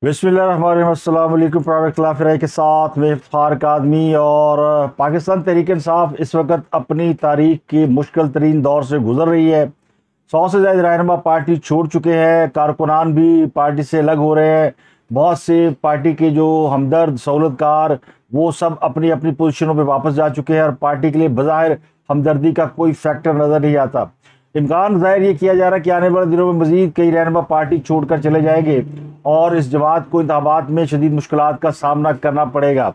बिस्मिल्लाहिर्रहमानिर्रहीम। प्राइवेट खिलाफ राय के साथ में फारक आदमी और पाकिस्तान तहरीक इंसाफ इस वक्त अपनी तारीख की मुश्किल तरीन दौर से गुजर रही है। 100 से ज़्यादा रहनुमा पार्टी छोड़ चुके हैं, कारकुनान भी पार्टी से अलग हो रहे हैं। बहुत से पार्टी के जो हमदर्द सहूलतकार वो सब अपनी अपनी पोजीशनों पे वापस जा चुके हैं और पार्टी के लिए बज़ाहिर हमदर्दी का कोई फैक्टर नज़र नहीं आता। इम्कान ज़ाहिर ये किया जा रहा है कि आने वाले दिनों में मज़ीद कई रहनुमा पार्टी छोड़कर चले जाएंगे और इस जमात को इंतखाबात में शदीद मुश्किलात का सामना करना पड़ेगा।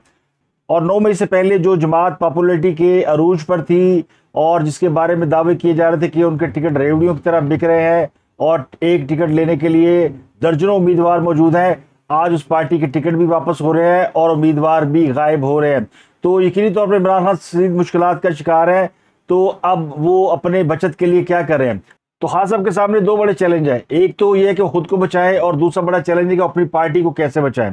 और 9 मई से पहले जो जमात पॉपुलरिटी के अरूज पर थी और जिसके बारे में दावे किए जा रहे थे कि उनके टिकट रेवड़ियों की तरह बिक रहे हैं और एक टिकट लेने के लिए दर्जनों उम्मीदवार मौजूद हैं, आज उस पार्टी के टिकट भी वापस हो रहे हैं और उम्मीदवार भी गायब हो रहे हैं। तो यकीनी तौर पर इमरान खान शदीद मुश्किलात का शिकार है। तो अब वो अपने बचत के लिए क्या करें? तो खान साहब के सामने 2 बड़े चैलेंज है। एक तो ये है कि खुद को बचाएं और दूसरा बड़ा चैलेंज है कि अपनी पार्टी को कैसे बचाएं।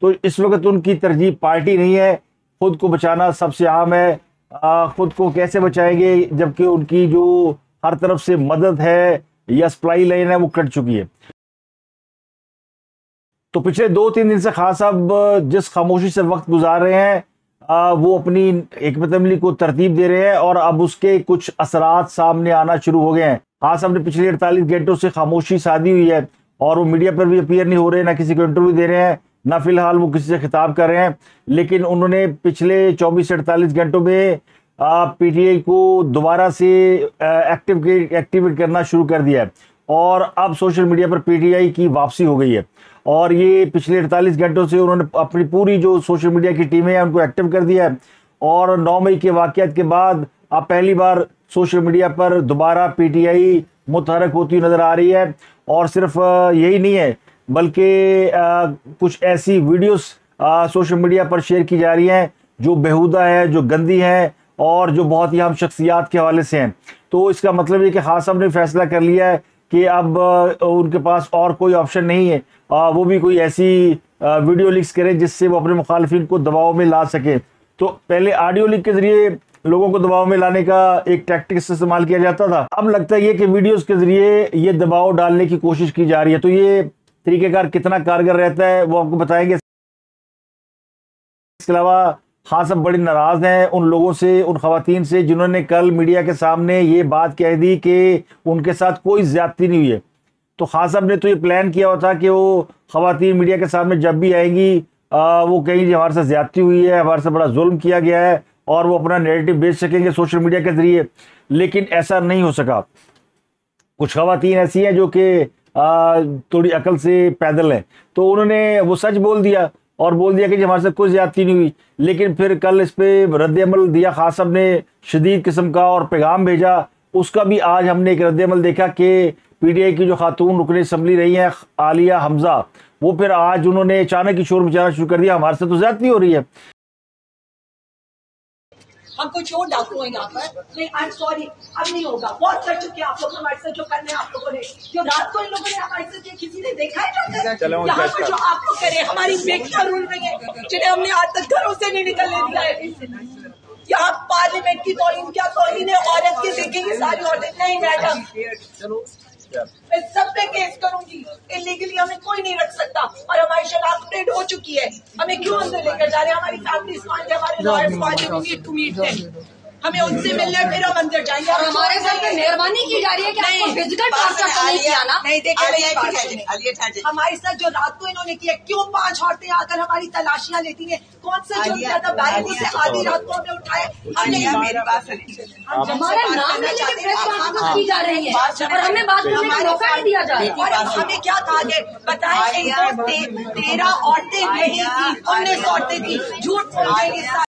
तो इस वक्त उनकी तरजीह पार्टी नहीं है, खुद को बचाना सबसे आम है। खुद को कैसे बचाएंगे जबकि उनकी जो हर तरफ से मदद है या सप्लाई लाइन है वो कट चुकी है। तो पिछले 2-3 दिन से खान साहब जिस खामोशी से वक्त गुजार रहे हैं वो अपनी हिकमत अमली को तरतीब दे रहे हैं और अब उसके कुछ असरात सामने आना शुरू हो गए हैं। खान साहब ने पिछले 48 घंटों से खामोशी साधी हुई है और वो मीडिया पर भी अपीयर नहीं हो रहे, ना किसी को इंटरव्यू दे रहे हैं, ना फिलहाल वो किसी से खिताब कर रहे हैं। लेकिन उन्होंने पिछले 24 से 48 घंटों में पीटीआई को दोबारा से एक्टिवेट करना शुरू कर दिया है और अब सोशल मीडिया पर पीटीआई की वापसी हो गई है। और ये पिछले 48 घंटों से उन्होंने अपनी पूरी जो सोशल मीडिया की टीमें हैं उनको एक्टिव कर दिया है और 9 मई के वाक़यात के बाद अब पहली बार सोशल मीडिया पर दोबारा पीटीआई मुतहरक होती नज़र आ रही है। और सिर्फ यही नहीं है बल्कि कुछ ऐसी वीडियोस सोशल मीडिया पर शेयर की जा रही हैं जो बेहुदा है, जो गंदी हैं और जो बहुत ही अहम शख्सियात के हवाले से हैं। तो इसका मतलब ये कि खान साहब ने फैसला कर लिया है कि अब उनके पास और कोई ऑप्शन नहीं है, वो भी कोई ऐसी वीडियो लीक्स करें जिससे वो अपने मुखालिफिन को दबाव में ला सके। तो पहले ऑडियो लीक के जरिए लोगों को दबाव में लाने का एक टैक्टिक्स इस्तेमाल किया जाता था, अब लगता है ये कि वीडियोस के जरिए ये दबाव डालने की कोशिश की जा रही है। तो ये तरीक़ेकार कितना कारगर रहता है वो आपको बताएंगे। इसके अलावा खान साहब बड़े नाराज हैं उन लोगों से, उन खवातीन से जिन्होंने कल मीडिया के सामने ये बात कह दी कि उनके साथ कोई ज्यादती नहीं हुई है। तो खान साहब ने तो ये प्लान किया हुआ था कि वो खवातीन मीडिया के सामने जब भी आएंगी वो कहेंगी हमारे साथ ज्यादती हुई है, हमारे साथ बड़ा जुल्म किया गया है और वो अपना नैरेटिव बेच सकेंगे सोशल मीडिया के जरिए। लेकिन ऐसा नहीं हो सका। कुछ खवातीन ऐसी हैं जो कि थोड़ी अकल से पैदल हैं, तो उन्होंने वो सच बोल दिया और बोल दिया कि हमारे साथ कोई ज्यादती नहीं हुई। लेकिन फिर कल इस पर रद्द-ए-अमल दिया खान साहब ने, शदीद किस्म का, और पैगाम भेजा। उसका भी आज हमने एक रद्द-ए-अमल देखा कि पीटीआई की जो खातून रुकन असम्बली रही हैं आलिया हमजा, वो फिर आज उन्होंने अचानक ही शोर मचाना शुरू कर दिया, हमारे साथ तो ज्यादती हो रही है। हमको छोड़ डाकू है यहाँ पर, नहीं आई एम सॉरी, अब नहीं होगा। बहुत कर चुके आप लोग हमारे साथ, जो करने आप लोगों ने, जो रात को इन लोगों ने हमारे साथ किसी ने देखा है यहाँ पर जो आप लोग करें, हमारी बेटियां रुल रही है जिन्हें हमने आज तक घरों से नहीं निकलने दिया है। यहाँ पार्लियामेंट की तौहीन, क्या तौहीन है औरत की, देखेंगे सारी औरतें। नहीं मैडम, मैं सब पे केस करूंगी। इलीगली हमें कोई नहीं रख सकता और हमारी शनाख्त प्लेट हो चुकी है। हमें क्यों अंदर लेकर जा रहे हैं? हमारी फैमिली स्मार्ट है, हमारे लॉयर्स स्मार्ट है, नीड टू मीट देम। हमें उनसे मिलने फिर हम अंदर जाएंगे। और हमारे साथ मेहरबानी की जा रही है कि आपको फिजिकल टॉर्चर तो नहीं किया ना? नहीं, देखिए हमारे साथ जो रात को इन्होंने किया, क्यों 5 औरतें आकर हमारी तलाशियां लेती हैं? कौन सा जो ज्यादा बैरिकों से आधी रात को हमें उठाए? मेरे पास हमारा नाम लेके प्रेस कॉन्फ्रेंस की जा रही है और हमें बात करने का मौका नहीं दिया जा रहा है। हमें क्या कहा गया बताएं? 13 औरतें नहीं थी, 19 औरतें थी, झूठ बोल रही है।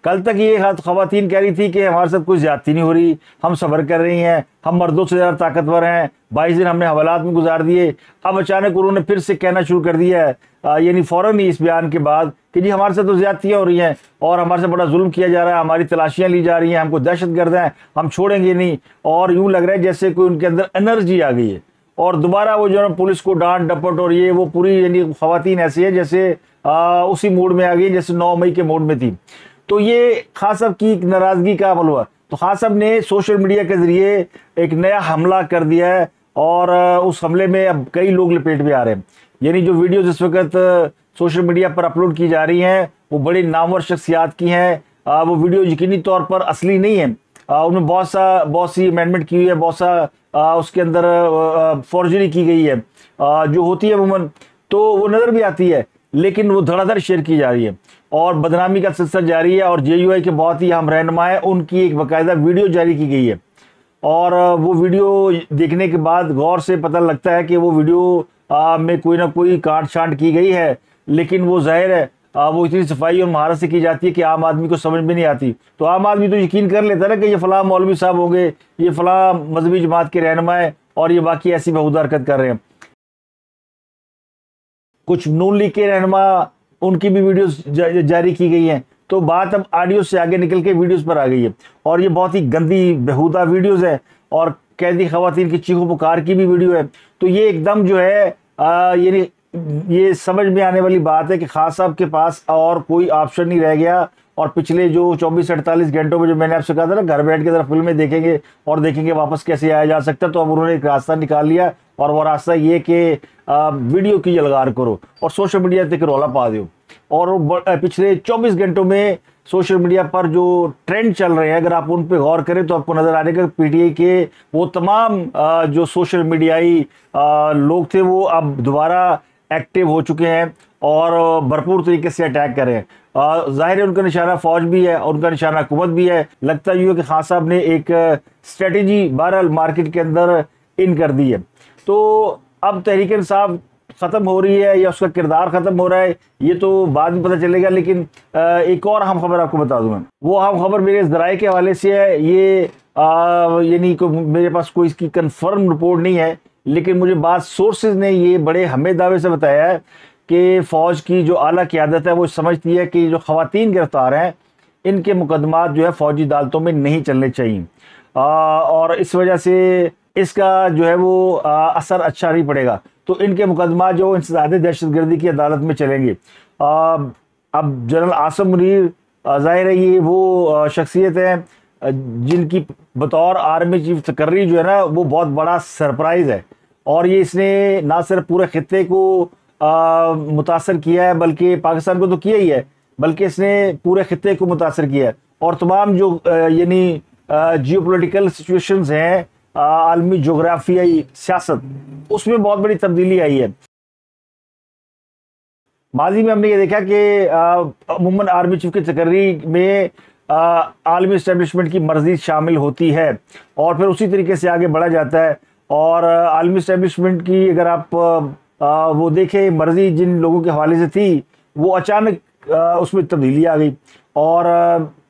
कल तक ये खवातीन कह रही थी कि हमारे साथ कोई ज्यादती नहीं हो रही, हम सब्र कर रही हैं, हम मर्दों से ज़्यादा ताकतवर हैं, 22 दिन हमने हवालात में गुजार दिए। अब अचानक उन्होंने फिर से कहना शुरू कर दिया है, यानी फ़ौरन ही इस बयान के बाद, कि जी हमारे साथ तो ज्यादतियाँ हो रही हैं और हमारे से बड़ा जुल्म किया जा रहा है, हमारी तलाशियाँ ली जा रही हैं, हमको दहशतगर्द हैं, हम छोड़ेंगे नहीं। और यूँ लग रहा है जैसे कोई उनके अंदर एनर्जी आ गई है और दोबारा वो जो है पुलिस को डांट डपट और ये वो पूरी, यानी खवातीन ऐसी है जैसे उसी मूड में आ गई जैसे 9 मई के मूड में थी। तो ये खान साहब की नाराजगी का अमल हुआ। तो खान साहब ने सोशल मीडिया के जरिए एक नया हमला कर दिया है और उस हमले में अब कई लोग लपेट में आ रहे हैं। यानी जो वीडियोस इस वक्त सोशल मीडिया पर अपलोड की जा रही हैं वो बड़ी नामवर शख्सियात की हैं। वो वीडियो यकीनी तौर पर असली नहीं है, उनमें बहुत सी अमेंडमेंट की हुई है, बहुत सा उसके अंदर फॉर्जरी की गई है जो होती है वुमन, तो वो नज़र भी आती है, लेकिन वो धड़ाधड़ शेयर की जा रही है और बदनामी का सिलसिला जारी है। और JUI के बहुत ही अहम रहनुमा है, उनकी एक बाकायदा वीडियो जारी की गई है और वो वीडियो देखने के बाद गौर से पता लगता है कि वो वीडियो में कोई ना कोई काट छांट की गई है, लेकिन वो जाहिर है वो इतनी सफाई और महारत से की जाती है कि आम आदमी को समझ में नहीं आती। तो आम आदमी तो यकीन कर लेता है ना कि ये फलां मौलवी साहब होंगे, ये फलां मजहबी जमात के रहनुमा है और ये बाकी ऐसी बेहुदा हरकत कर रहे हैं। कुछ नून लीग के रहनुमा, उनकी भी वीडियोस जारी की गई हैं। तो बात अब ऑडियो से आगे निकल के वीडियोस पर आ गई है और ये बहुत ही गंदी बेहुदा वीडियोस है और कैदी खवातीन की चीखों पुकार की भी वीडियो है। तो ये एकदम जो है यानी ये समझ में आने वाली बात है कि खान साहब के पास और कोई ऑप्शन नहीं रह गया। और पिछले जो 24-48 घंटों में जो मैंने आपसे कहा था ना, घर बैठ के जरा फिल्में देखेंगे और देखेंगे वापस कैसे आया जा सकता है, तो अब उन्होंने एक रास्ता निकाल लिया और वो रास्ता ये कि वीडियो की यलगार करो और सोशल मीडिया तक रौला पा दो। और पिछले 24 घंटों में सोशल मीडिया पर जो ट्रेंड चल रहे हैं, अगर आप उन पर गौर करें तो आपको नजर आएगा PTI के वो तमाम जो सोशल मीडियाई लोग थे वो अब दोबारा एक्टिव हो चुके हैं और भरपूर तरीके से अटैक कर रहे हैं। जाहिर है उनका निशाना फौज भी है और उनका निशाना हुकूमत भी है। लगता यूँ है कि खान साहब ने एक स्ट्रेटेजी बहरहाल मार्केट के अंदर इन कर दी है। तो अब तहरीक इंसाफ ख़त्म हो रही है या उसका किरदार ख़त्म हो रहा है, ये तो बाद में पता चलेगा। लेकिन एक और अहम खबर आपको बता दूँ मैं, वो अहम खबर मेरे ज़राए के हवाले से है। ये यानी मेरे पास कोई इसकी कन्फर्म रिपोर्ट नहीं है, लेकिन मुझे बाद सोर्सेज ने ये बड़े हमें दावे से बताया है कि फ़ौज की जो आला क़यादत है वो समझती है कि जो ख़वातीन गिरफ्तार हैं इनके मुकदमात जो है फ़ौजी अदालतों में नहीं चलने चाहिए और इस वजह से इसका जो है वो असर अच्छा नहीं पड़ेगा। तो इनके मुकदमा जो इंसदाद दहशतगर्दी की अदालत में चलेंगे। अब जनरल आसिम मुनीर ज़ाहिर है ये वो शख्सियत है जिनकी बतौर आर्मी चीफ तकर्री जो है ना वो बहुत बड़ा सरप्राइज़ है और ये इसने ना सिर्फ पूरे खित्ते को मुतासर किया है, बल्कि पाकिस्तान को तो किया ही है, बल्कि इसने पूरे खित्ते को मुतासर किया है। और तमाम जो यानी जियोपॉलिटिकल सिचुएशंस हैं, आलमी जोग्राफियाई सियासत, उसमें बहुत बड़ी तब्दीली आई है। माजी में हमने ये देखा कि अमूमन आर्मी चीफ की तकर्री में आलमी इस्टेब्लिशमेंट की मर्जी शामिल होती है और फिर उसी तरीके से आगे बढ़ा जाता है। और आलमी इस्टेब्लिशमेंट की अगर आप वो देखें मर्जी जिन लोगों के हवाले से थी, वो अचानक उसमें तब्दीली आ गई और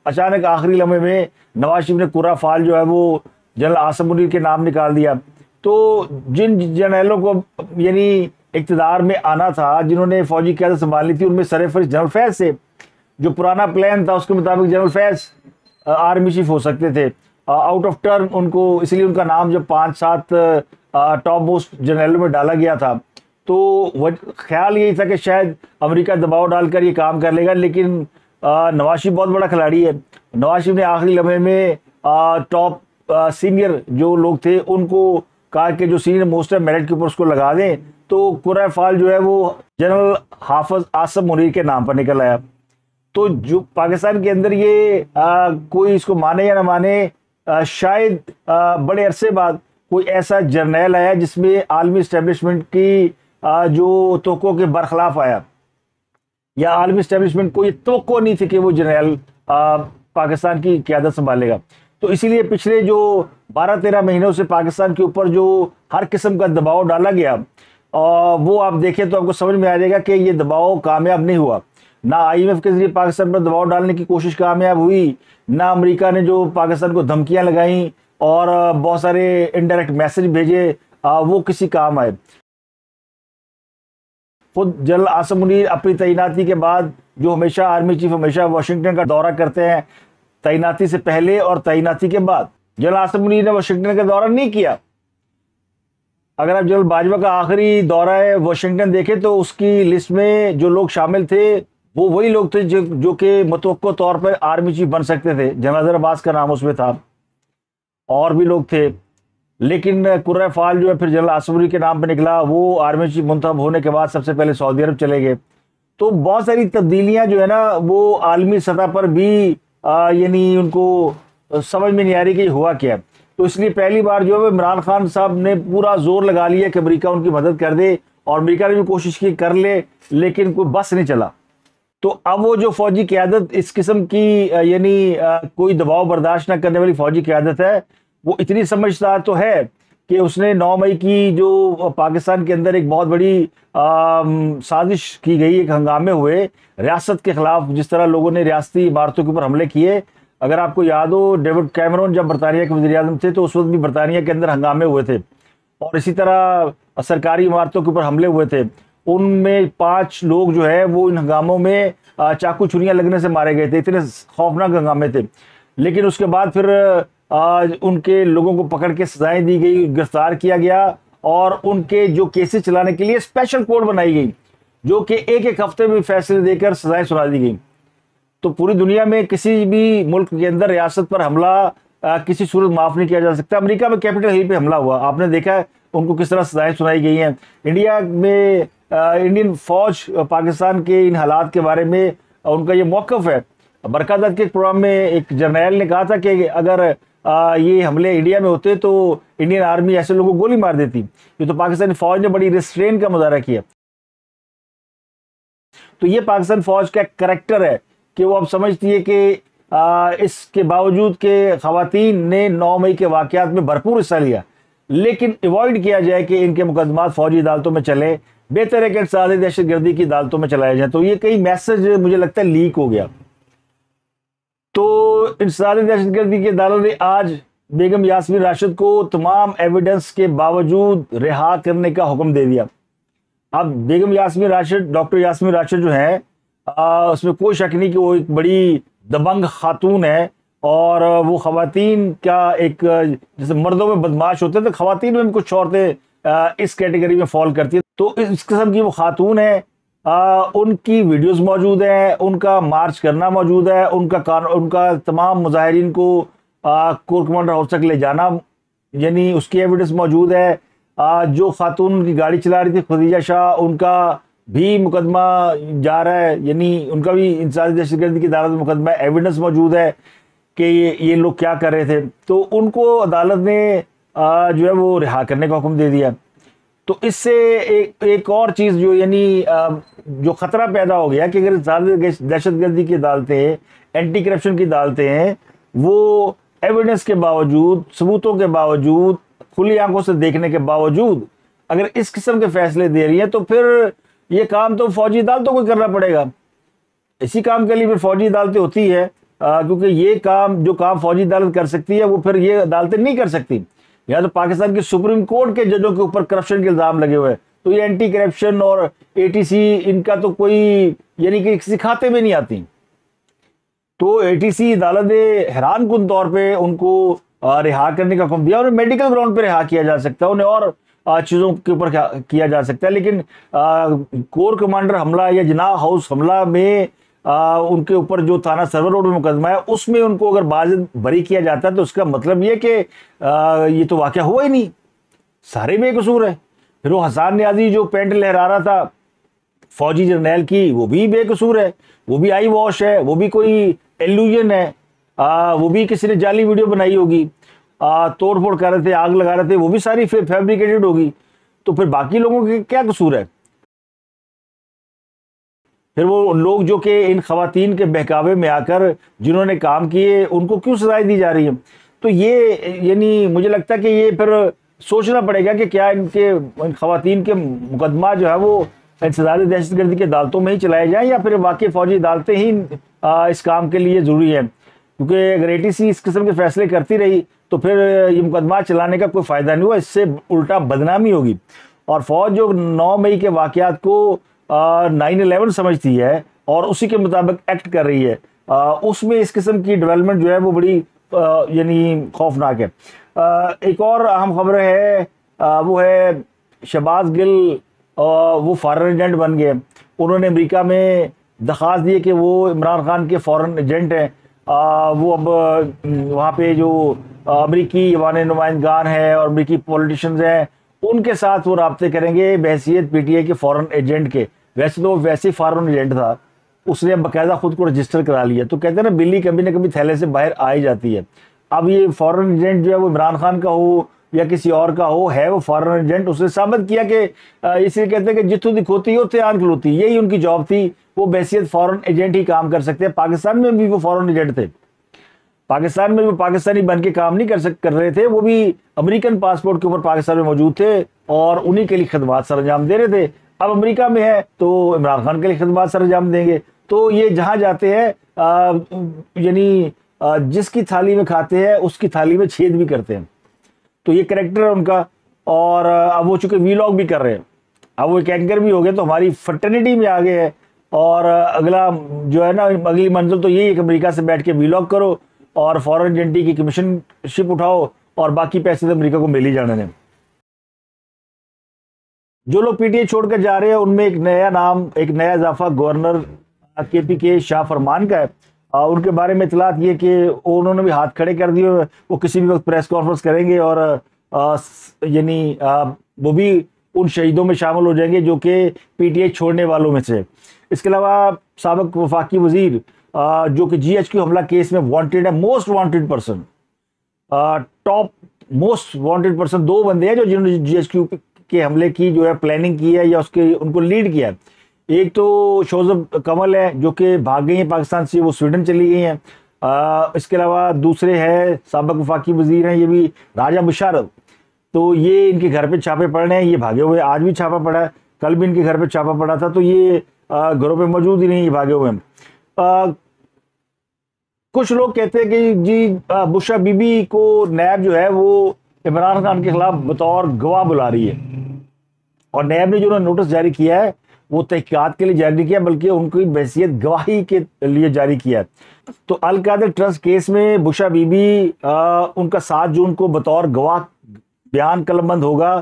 अचानक आखिरी लम्हे में नवाज शरीफ ने पूरा फाल जो है वो जनरल आसिम मुनीर के नाम निकाल दिया। तो जिन जनरलों को यानी इक़्तिदार में आना था, जिन्होंने फौजी क़यादत संभाली थी, उनमें सरफहरिस्त जनरल फैज़ से जो पुराना प्लान था उसके मुताबिक जनरल फैज़ आर्मी चीफ हो सकते थे। आउट ऑफ टर्न उनको, इसलिए उनका नाम जब 5-7 टॉप मोस्ट जनरलों में डाला गया था तो ख्याल यही था कि शायद अमेरिका दबाव डालकर ये काम कर लेगा। लेकिन नवाज शरीफ बहुत बड़ा खिलाड़ी है। नवाज शरीफ ने आखिरी लम्हे में टॉप सीनियर जो लोग थे उनको कहा कि जो सीनियर मोस्ट है मेरिट के ऊपर उसको लगा दें, तो पूरा फाल जो है वो जनरल हाफिज आसिम मुनीर के नाम पर निकल आया। तो जो पाकिस्तान के अंदर ये कोई इसको माने या ना माने, शायद बड़े अरसे बाद कोई ऐसा जर्नैल आया जिसमें आलमी इस्टेब्लिशमेंट की जो तोक़ों के बरखिलाफ आया, या आलमी इस्टेब्लिशमेंट को ये तोक़ो नहीं थी कि वो जर्नैल पाकिस्तान की क़यादत संभालेगा। तो इसीलिए पिछले जो 12-13 महीनों से पाकिस्तान के ऊपर जो हर किस्म का दबाव डाला गया, वो आप देखें तो आपको समझ में आ जाएगा कि ये दबाव कामयाब नहीं हुआ। ना IMF के जरिए पाकिस्तान पर दबाव डालने की कोशिश कामयाब हुई, ना अमेरिका ने जो पाकिस्तान को धमकियां लगाई और बहुत सारे इनडायरेक्ट मैसेज भेजे, वो किसी काम आए। खुद जनरल आसिम मुनीर अपनी तैनाती के बाद, जो हमेशा आर्मी चीफ हमेशा वाशिंगटन का दौरा करते हैं, तैनाती से पहले और तैनाती के बाद जनरल आसिम मुनीर ने वाशिंगटन का दौरा नहीं किया। अगर आप जनरल बाजवा का आखिरी दौरा है वाशिंगटन देखें तो उसकी लिस्ट में जो लोग शामिल थे वो वही लोग थे जो कि मुतवक्को तौर पर आर्मी चीफ बन सकते थे। जनरल अब्बास का नाम उसमें था, और भी लोग थे। लेकिन कुर्रा फाल जो है फिर जनरल आसफरी के नाम पे निकला, वो आर्मी चीफ मुंतखब होने के बाद सबसे पहले सऊदी अरब चले गए। तो बहुत सारी तब्दीलियां जो है ना वो आलमी सतह पर भी यानी उनको समझ में नहीं आ रही कि हुआ क्या। तो इसलिए पहली बार जो है इमरान खान साहब ने पूरा जोर लगा लिया कि अमेरिका उनकी मदद कर दे, और अमेरिका ने भी कोशिश की कर ले, लेकिन कोई बस नहीं चला। तो अब वो जो फौजी क़यादत इस किस्म की यानी कोई दबाव बर्दाश्त न करने वाली फौजी क़यादत है, वो इतनी समझदार तो है कि उसने 9 मई की जो पाकिस्तान के अंदर एक बहुत बड़ी साजिश की गई, एक हंगामे हुए रियासत के खिलाफ, जिस तरह लोगों ने रियासती इमारतों के ऊपर हमले किए। अगर आपको याद हो, डेविड कैमरून जब बरतानिया के वज़ीर आज़म थे तो उस वक्त भी बरतानिया के अंदर हंगामे हुए थे, और इसी तरह सरकारी इमारतों के ऊपर हमले हुए थे। उनमें 5 लोग जो है वो इन हंगामों में चाकू छुरियां लगने से मारे गए थे, इतने खौफनाक हंगामे थे। लेकिन उसके बाद फिर उनके लोगों को पकड़ के सजाएं दी गई, गिरफ्तार किया गया, और उनके जो केसेस चलाने के लिए स्पेशल कोर्ट बनाई गई, जो कि एक हफ्ते में फैसले देकर सजाएं सुना दी गई। तो पूरी दुनिया में किसी भी मुल्क के अंदर रियासत पर हमला किसी सूरत माफ नहीं किया जा सकता। अमेरिका में कैपिटल हिल पे हमला हुआ, आपने देखा है उनको किस तरह सजाएं सुनाई गई हैं। इंडिया में इंडियन फौज पाकिस्तान के इन हालात के बारे में उनका ये मौक़िफ़ है। बरकात के प्रोग्राम में एक जर्नैल ने कहा था कि अगर ये हमले इंडिया में होते तो इंडियन आर्मी ऐसे लोगों को गोली मार देती। ये तो पाकिस्तानी फौज ने बड़ी रिस्ट्रेन का मुजाहरा किया। तो ये पाकिस्तान फौज का करैक्टर है कि वो अब समझती है कि इसके बावजूद के खवातीन ने 9 मई के वाक़यात में भरपूर हिस्सा लिया, लेकिन अवॉइड किया जाए कि इनके मुकदमात फौजी अदालतों में चले, बेहतर है कि इंसदादी दहशतगर्दी की अदालतों में चलाए जाए। तो ये कई मैसेज मुझे लगता है लीक हो गया। तो इंसदादी दहशतगर्दी की अदालत ने आज बेगम यास्मीन राशिद को तमाम एविडेंस के बावजूद रिहा करने का हुक्म दे दिया। अब बेगम यास्मीन राशिद, डॉक्टर यास्मीन राशिद जो है, उसमें कोई शक नहीं कि वो एक बड़ी दबंग खातून है, और वो खवातीन का एक, जैसे मर्दों में बदमाश होते हैं तो खवातीन में भी कुछ औरतें इस कैटेगरी में फॉल करती है। तो इस किस्म की वो खातून है। उनकी वीडियोस मौजूद हैं, उनका मार्च करना मौजूद है, उनका तमाम मुजाहिरीन को कोर कमांडर हाउस तक ले जाना, यानी उसकी एविडेंस मौजूद है। जो खातून उनकी गाड़ी चला रही थी खदीजा शाह, उनका भी मुकदमा जा रहा है, यानी उनका भी इंसदादी दहशतगर्दी की अदालत में मुकदमा, एविडेंस मौजूद है कि ये लोग क्या कर रहे थे। तो उनको अदालत ने जो है वो रिहा करने का हुक्म दे दिया। तो इससे एक और चीज़ जो यानी जो ख़तरा पैदा हो गया कि अगर दहशतगर्दी की अदालतें, एंटी करप्शन की अदालतें हैं, वो एविडेंस के बावजूद, सबूतों के बावजूद, खुली आंखों से देखने के बावजूद अगर इस किस्म के फैसले दे रही है, तो फिर ये काम तो फौजी अदालतों को करना पड़ेगा। इसी काम के लिए फिर फौजी अदालतें होती है, क्योंकि ये काम जो काम फौजी अदालत कर सकती है वो फिर ये अदालतें नहीं कर सकती। या तो पाकिस्तान की सुप्रीम कोर्ट के जजों के ऊपर करप्शन के इल्जाम लगे हुए हैं, तो ये एंटी करप्शन और एटीसी इनका तो कोई यानी कि किसी खाते में नहीं आती। तो एटीसी अदालत ने हैरान कुन तौर पे उनको रिहा करने का हुक्म दिया। उन्हें मेडिकल ग्राउंड पे रिहा किया जा सकता है, उन्हें और चीज़ों के ऊपर किया जा सकता है, लेकिन कोर कमांडर हमला या जिनाह हाउस हमला में उनके ऊपर जो थाना सर्वर रोड में मुकदमा है उसमें उनको अगर बाजिद बरी किया जाता है तो उसका मतलब ये कि ये तो वाक़या हुआ ही नहीं, सारे बेकसूर है। फिर वो हसन न्याजी जो पेंट लहरा रहा था फौजी जर्नैल की, वो भी बेकसूर है, वो भी आई वॉश है, वो भी कोई एल्यूजन है, वो भी किसी ने जाली वीडियो बनाई होगी, तोड़ फोड़ कर रहे थे, आग लगा रहे थे, वो भी सारी फैब्रिकेटेड होगी। तो फिर बाकी लोगों के क्या कसूर है? फिर वो लोग जो कि इन खवातीन के बहकावे में आकर जिन्होंने काम किए उनको क्यों सजाएं दी जा रही है? तो ये यानी मुझे लगता है कि ये फिर सोचना पड़ेगा कि क्या इन खवातीन के मुकदमा जो है वो इंसदादी दहशतगर्दी की अदालतों में ही चलाए जाएं या फिर वाकई फौजी अदालतें ही इस काम के लिए ज़रूरी है। क्योंकि अगर एटीसी इस किस्म के फैसले करती रही तो फिर ये मुकदमा चलाने का कोई फ़ायदा नहीं हुआ, इससे उल्टा बदनामी होगी। और फ़ौज जो 9 मई के वाक़यात को 9/11 समझती है और उसी के मुताबिक एक्ट कर रही है, उसमें इस किस्म की डेवलपमेंट जो है वो बड़ी यानी खौफनाक है। एक और अहम खबर है, वो है शहबाज गिल, वो फॉरेन एजेंट बन गए। उन्होंने अमेरिका में दरख्वास्त दी कि वो इमरान खान के फॉरेन एजेंट हैं। वो अब वहाँ पे जो अमरीकी ईवान नुमाइंदगान है और अमरीकी पॉलिटिशियंस हैं उनके साथ वो राब्ते करेंगे बहैसियत पीटीआई के फॉरेन एजेंट के। वैसे तो वैसे ही फॉरेन एजेंट था, उसने बाकायदा खुद को रजिस्टर करा लिया। तो कहते हैं ना बिल्ली कभी ना कभी थैले से बाहर आ ही जाती है। अब ये फॉरेन एजेंट जो है वो इमरान खान का हो या किसी और का हो, है वो फॉरेन एजेंट। उसने साबित किया कि इसलिए कहते हैं कि जितू दिखोती हो त्यान खलोती, यही उनकी जॉब थी। वो बहैसियत फॉरेन एजेंट ही काम कर सकते हैं। पाकिस्तान में भी वो फॉरेन एजेंट थे, पाकिस्तान में वो पाकिस्तानी बन के काम नहीं कर रहे थे, वो भी अमेरिकन पासपोर्ट के ऊपर पाकिस्तान में मौजूद थे और उन्हीं के लिए खिदमात सर अंजाम दे रहे थे। अब अमेरिका में है तो इमरान खान के लिए खिदमात सर अंजाम देंगे। तो ये जहाँ जाते हैं यानी जिसकी थाली में खाते हैं उसकी थाली में छेद भी करते हैं। तो ये कैरेक्टर है उनका। और अब वो चूंकि वीलॉग भी कर रहे हैं, अब वो एक एंकर भी हो गए, तो हमारी फर्टर्निटी में आ गए हैं। और अगला जो है ना, अगली मंजिल तो यही है कि अमेरिका से बैठ के वीलॉग करो और फॉरेन एजेंटी की कमीशनशिप उठाओ और बाकी पैसे तो अमेरिका को मिल ही जाने दें। जो लोग पीटीआई छोड़कर जा रहे हैं उनमें एक नया नाम, एक नया इजाफा गवर्नर केपी शाह फरमान का है। उनके बारे में इतलात ये कि उन्होंने भी हाथ खड़े कर दिए, वो किसी भी वक्त प्रेस कॉन्फ्रेंस करेंगे और यानी वो भी उन शहीदों में शामिल हो जाएंगे जो कि पीटीआई छोड़ने वालों में से। इसके अलावा साबिक वफाकी वजीर जो कि GHQ हमला केस में वांटेड है, most wanted person, top most wanted person, 2 बंदे हैं जो जिन्होंने GHQ के हमले की जो है प्लानिंग की है या उसके उनको लीड किया है। एक तो शोजब कमल है जो कि भाग गई हैं पाकिस्तान से, वो स्वीडन चली गई हैं। इसके अलावा दूसरे हैं साबिक वफाकी वजीर हैं, ये भी राजा मुशर्रफ। तो ये इनके घर पे छापे पड़ रहे हैं, ये भागे हुए। आज भी छापा पड़ा है, कल भी इनके घर पे छापा पड़ा था। तो ये घरों पे मौजूद ही नहीं, ये भागे हुए हैं। कुछ लोग कहते हैं कि जी बुशरा बीबी को नैब जो है वो इमरान खान के खिलाफ बतौर गवाह बुला रही है, और नैब ने जो नोटिस जारी किया है वो तहकीकात के लिए जारी नहीं किया बल्कि उनकी बहैसियत गवाही के लिए जारी किया है। तो अल कादर ट्रस्ट केस में बुशरा बीबी उनका 7 जून को बतौर गवाह बयान कलमबंद होगा,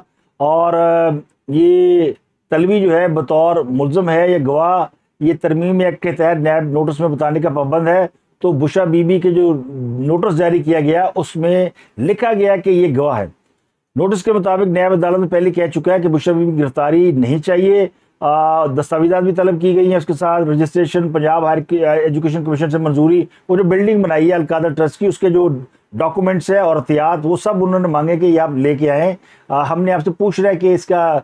और ये तलवी जो है बतौर मुल्ज़म है या गवाह, ये तरमीम एक्ट के तहत नैब नोटिस में बताने का पाबंद है। तो बुशरा बीबी के जो नोटिस जारी किया गया उसमें लिखा गया कि ये गवाह है। नोटिस के मुताबिक नैब अदालत में पहले कह चुका है कि बुशरा बीबी की गिरफ्तारी नहीं चाहिए। दस्तावेजात भी तलब की गई हैं, उसके साथ registration, Punjab higher education commission से मंजूरी, वो जो बिल्डिंग बनाई है अल कादर ट्रस्ट की, उसके जो डॉक्यूमेंट्स है और एहतियात, वो सब उन्होंने मांगे कि ये आप लेके आए। हमने आपसे पूछ रहा है कि इसका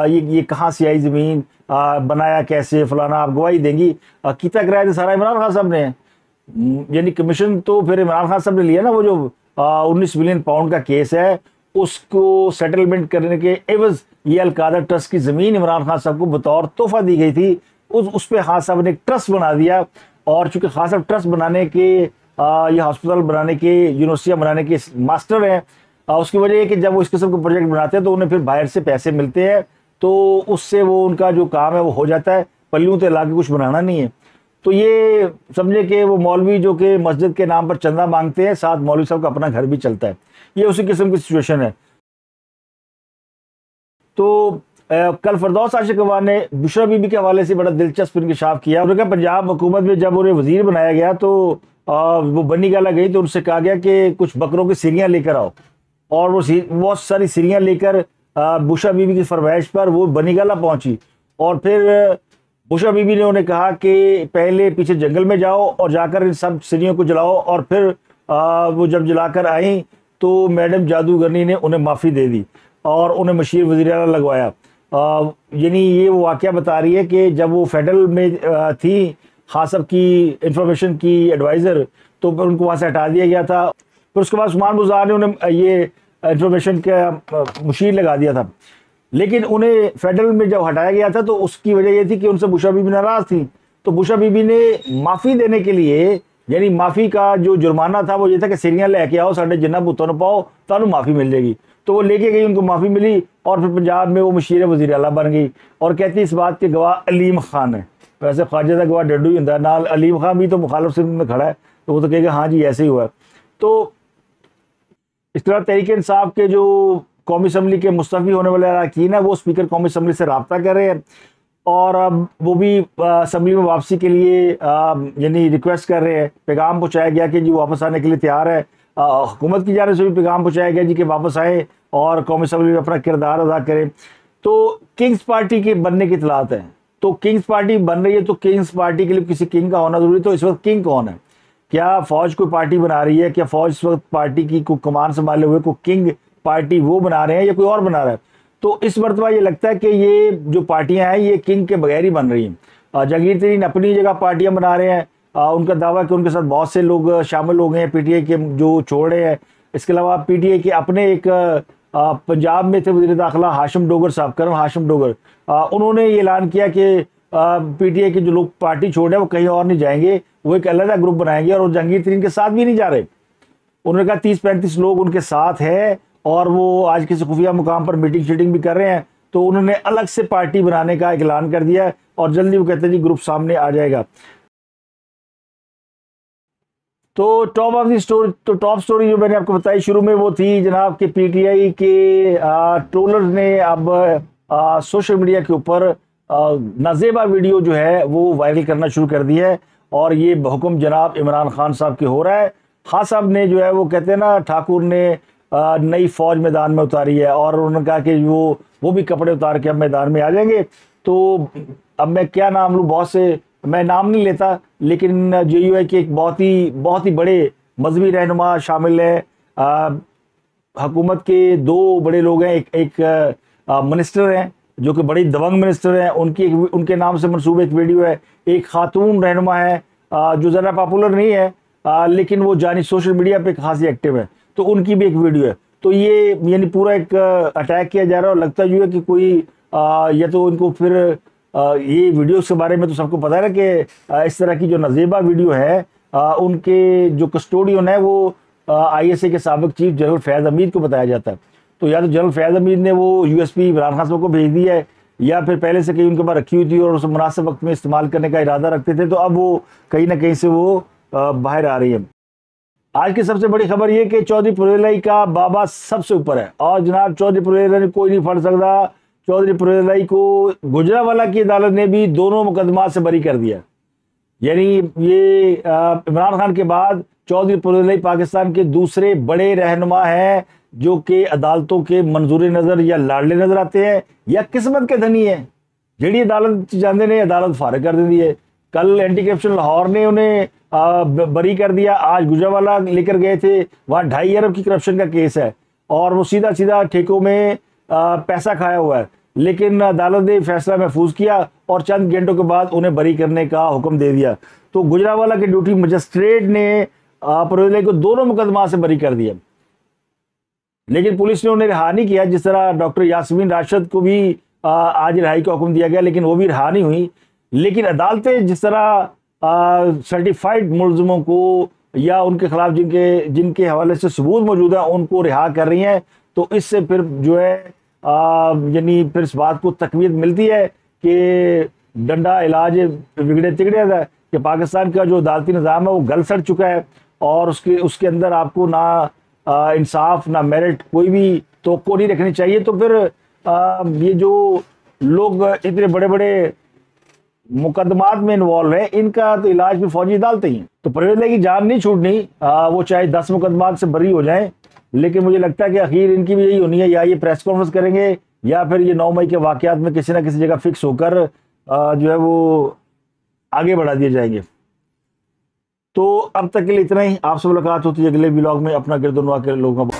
ये कहाँ से आई ज़मीन, बनाया कैसे, फलाना, आप गवाही देंगी। कितना कराया था सारा इमरान खान साहब ने, यानी कमीशन तो फिर इमरान खान साहब ने लिया ना। वो जो 19 मिलियन पाउंड का केस है उसको सेटलमेंट करने के एवज ये अल कादर ट्रस्ट की ज़मीन इमरान खान साहब को बतौर तोहफा दी गई थी। उस पर खान साहब ने एक ट्रस्ट बना दिया, और चूंकि खान साहब ट्रस्ट बनाने के ये हॉस्पिटल बनाने के, यूनिवर्सिटियाँ बनाने के मास्टर हैं, उसकी वजह है कि जब वो इस किस्म के प्रोजेक्ट बनाते हैं तो उन्हें फिर बाहर से पैसे मिलते हैं, तो उससे वो उनका जो काम है वो हो जाता है, पल्लियों से ला के कुछ बनाना नहीं है। तो ये समझे कि वो मौलवी जो कि मस्जिद के नाम पर चंदा मांगते हैं, साथ मौलवी साहब का अपना घर भी चलता है, ये उसी किस्म की सिचुएशन है। तो कल फरदौस आशिक अवान ने बुशरा बीबी के हवाले से बड़ा दिलचस्प इंकशाफ किया। उन्होंने कहा पंजाब हुकूमत में जब उन्हें वजीर बनाया गया तो वो बनी गाला गई तो उनसे कहा गया कि कुछ बकरों की सिरियाँ लेकर आओ, और वो बहुत सारी सिरियाँ लेकर बुशरा बीबी की फरमाइश पर वो बनी गाला पहुंची। और फिर बुशरा बीबी ने उन्हें कहा कि पहले पीछे जंगल में जाओ और जाकर इन सब सिरियों को जलाओ, और फिर वो जब जलाकर आई तो मैडम जादूगरनी ने उन्हें माफ़ी दे दी और उन्हें मशीर वज़ीर आला लगवाया। यानी ये वो वाक़या बता रही है कि जब वो फेडरल में थी खान साहब की इंफॉर्मेशन की एडवाइज़र, तो उनको वहाँ से हटा दिया गया था। फिर उसके बाद उस्मान बुज़ार ने उन्हें ये इंफॉर्मेशन का मुशीर लगा दिया था, लेकिन उन्हें फेडरल में जब हटाया गया था तो उसकी वजह ये थी कि उनसे बुशरा बीबी नाराज़ थी। तो बुशरा बीबी ने माफ़ी देने के लिए, यानी माफ़ी का जो जुर्माना था वो ये था कि सिरियाँ लेके आओ, साढ़े जिन्ना बुतों न पाओ, तो माफ़ी मिल जाएगी। तो वो लेके गई, उनको माफ़ी मिली, और फिर पंजाब में वो मशीर वज़ीर आला बन गई। और कहती इस बात के गवाह अलीम खान है। वैसे ख्वाजा का गवाह डड्डू ही होता है, नाल अलीम खान भी तो मुखालिफ सिंध में खड़ा है, तो वो तो कहेगा हाँ जी ऐसे ही हुआ। तो इस तरह तहरीक इंसाफ के जो कौमी असम्बली के मुस्तफ़ी होने वाले अरकान है वो स्पीकर कौमी असम्बली से रब्ता कर रहे हैं। और अब वो भी असेंबली में वापसी के लिए यानी रिक्वेस्ट कर रहे हैं। पैगाम पहुंचाया गया कि जी वापस आने के लिए तैयार है। हुकूमत की जानिब से भी पैगाम पहुंचाया गया जी कि वापस आए और कौमी असेंबली में अपना किरदार अदा करें। तो किंग्स पार्टी के बनने की इतलात है, तो किंग्स पार्टी बन रही है, तो किंग्स पार्टी के लिए किसी किंग का होना जरूरी। तो इस वक्त किंग कौन है? क्या फौज कोई पार्टी बना रही है? क्या फौज इस वक्त पार्टी की को कमान संभाले हुए को किंग पार्टी वो बना रहे हैं या कोई और बना रहा है? तो इस मरतबा ये लगता है कि ये जो पार्टियां हैं ये किंग के बगैर ही बन रही हैं। जहांगीर तरीन अपनी जगह पार्टियां बना रहे हैं। उनका दावा है कि उनके साथ बहुत से लोग शामिल हो गए हैं पीटीआई के जो छोड़ रहे हैं। इसके अलावा पीटीआई के अपने एक पंजाब में थे वज़ीर दाखिला हाशिम डोगर साहब, कर्नल हाशिम डोगर, उन्होंने ये ऐलान किया कि पीटीआई के जो लोग पार्टी छोड़ रहे हैं वो कहीं और नहीं जाएंगे, वो एक अलग ग्रुप बनाएंगे और जहांगीर तरीन के साथ भी नहीं जा रहे। उन्होंने कहा 30-35 लोग उनके साथ हैं और वो आज किसी खुफिया मुकाम पर मीटिंग शीटिंग भी कर रहे हैं। तो उन्होंने अलग से पार्टी बनाने का ऐलान कर दिया और जल्दी वो कहते हैं जी ग्रुप सामने आ जाएगा। तो टॉप स्टोरी जो मैंने आपको बताई शुरू में वो थी जनाब कि पीटीआई के ट्रोलर्स ने अब सोशल मीडिया के ऊपर नाजेबा वीडियो जो है वो वायरल करना शुरू कर दिया है और ये हुक्म जनाब इमरान खान साहब के हो रहा है। खान साहब ने जो है वो कहते हैं ना ठाकुर ने नई फौज मैदान में उतारी है और उन्होंने कहा कि वो भी कपड़े उतार के अब मैदान में आ जाएंगे। तो अब मैं क्या नाम लूँ, बहुत से मैं नाम नहीं लेता, लेकिन जेयूआई के एक बहुत ही बड़े मजहबी रहनुमा शामिल है। हुकूमत के 2 बड़े लोग हैं, एक मिनिस्टर हैं जो कि बड़ी दबंग मिनिस्टर हैं, उनके नाम से मनसूब एक वीडियो है। एक खातून रहनुमा है जो ज़रा पॉपुलर नहीं है लेकिन वो जानी सोशल मीडिया पे खासी एक्टिव है, तो उनकी भी एक वीडियो है। तो ये यानी पूरा एक अटैक किया जा रहा है और लगता जो है कि कोई या तो इनको फिर ये वीडियोस के बारे में तो सबको पता है कि इस तरह की जो नजेबा वीडियो है उनके जो कस्टोडियन है वो आईएसए के साबिक चीफ जनरल फैज़ हमीद को बताया जाता है। तो या तो जनरल फैज़ हमीद ने वो यूएसपी इमरान खान साहब को भेज दी है या फिर पहले से कहीं उनके पास रखी हुई थी और उसे मुनासिब वक्त में इस्तेमाल करने का इरादा रखते थे, तो अब वो कहीं ना कहीं से वो बाहर आ रही है। आज की सबसे बड़ी खबर ये कि चौधरी पुरेलाई का बाबा सबसे ऊपर है और जनाब चौधरी पुरेलाई कोई नहीं फड़ सकता। चौधरी पुरेलाई को गुजरांवाला की अदालत ने भी दोनों मुकदमा से बरी कर दिया। यानी ये इमरान खान के बाद चौधरी पुरेलाई पाकिस्तान के दूसरे बड़े रहनुमा हैं जो कि अदालतों के मंजूर नज़र या लाडले नजर आते हैं या किस्मत के धनी है। जेड़ी अदालत जाते ने अदालत फारिग कर दी है। कल एंटी करप्शन लाहौर ने उन्हें बरी कर दिया। आज गुजरांवाला लेकर गए थे, वहाँ 2.5 अरब की करप्शन का केस है और वो सीधा सीधा ठेकों में पैसा खाया हुआ है, लेकिन अदालत ने फैसला महफूज किया और चंद घंटों के बाद उन्हें बरी करने का हुक्म दे दिया। तो गुजरांवाला के ड्यूटी मजिस्ट्रेट ने पुरेलाई को दोनों मुकदमा से बरी कर दिया, लेकिन पुलिस ने उन्हें रिहा नहीं किया। जिस तरह डॉक्टर यास्मीन राशिद को भी आज रिहाई का हुक्म दिया गया, लेकिन वो भी रिहा नहीं हुई। लेकिन अदालतें जिस तरह सर्टिफाइड मुलजमों को या उनके खिलाफ जिनके हवाले से सबूत मौजूद है उनको रिहा कर रही हैं, तो इससे फिर जो है यानी फिर इस बात को तकवीत मिलती है कि डंडा इलाज बिगड़े तिगड़े है कि पाकिस्तान का जो अदालती निज़ाम है वो गल सड़ चुका है और उसके अंदर आपको ना इंसाफ ना मेरिट कोई भी तवक्को नहीं रखनी चाहिए। तो फिर ये जो लोग इतने बड़े बड़े मुकदमात में इन्वॉल्व है इनका तो इलाज भी फौजी अदालतें ही हैं। तो पुरेलाई की जान नहीं छूटनी, वो चाहे 10 मुकदमात से बरी हो जाएं, लेकिन मुझे लगता है कि आखिर इनकी भी यही होनी है, या ये प्रेस कॉन्फ्रेंस करेंगे या फिर ये 9 मई के वाकयात में किसी ना किसी जगह फिक्स होकर जो है वो आगे बढ़ा दिए जाएंगे। तो अब तक के लिए इतना ही। आपसे मुलाकात होती है अगले व्लॉग में। अपना गिरदुनवा के लोगों का